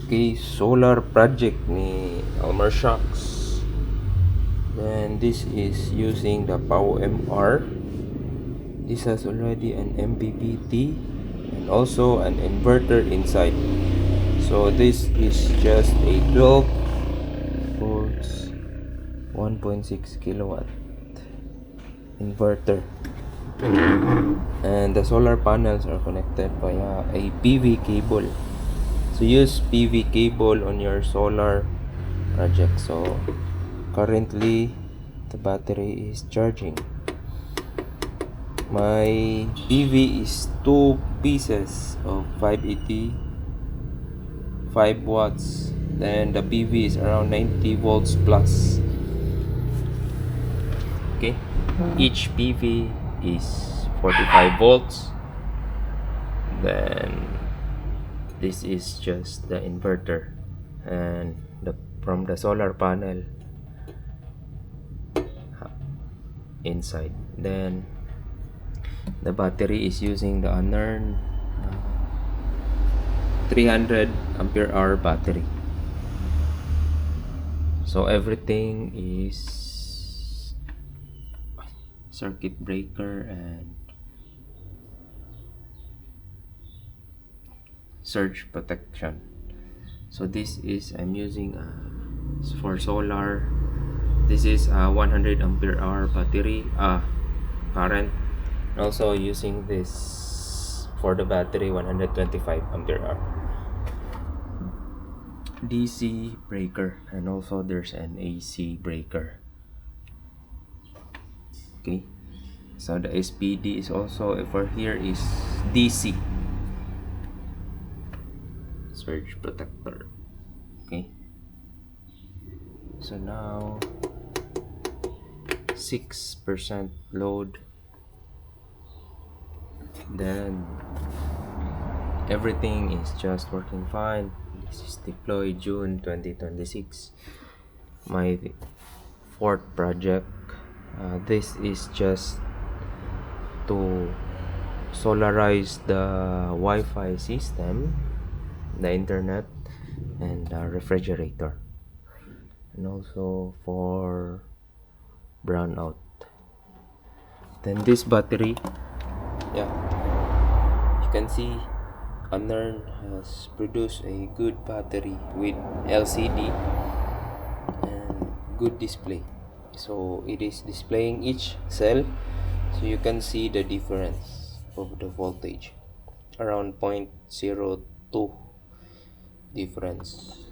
Okay, solar project ni POWMR shocks. Then this is using the POWMR. This has already an MPPT and also an inverter inside. So this is just a 12 volts 1.6 kilowatt inverter, and the solar panels are connected via a PV cable. So use PV cable on your solar project. So currently the battery is charging. My PV is 2 pieces of 580 5 watts. Then the PV is around 90 volts plus. Okay, each PV is 45 volts. Then this is just the inverter and from the solar panel inside. Then the battery is using the Anern 300 ampere hour battery. So everything is circuit breaker and surge protection. So this is I'm using for solar. This is a 100 ampere hour battery current. Also using this for the battery 125 ampere hour DC breaker, and also there's an AC breaker. Okay, so the SPD is also for here is DC surge protector. Okay, so now 6% load. Then everything is just working fine. This is deployed June 2026. My fourth project. This is just to solarize the Wi-Fi system, the internet, and the refrigerator, and also for brownout. Then this battery, yeah, you can see Anern has produced a good battery with LCD and good display. So it is displaying each cell, so you can see the difference of the voltage, around 0.02 difference.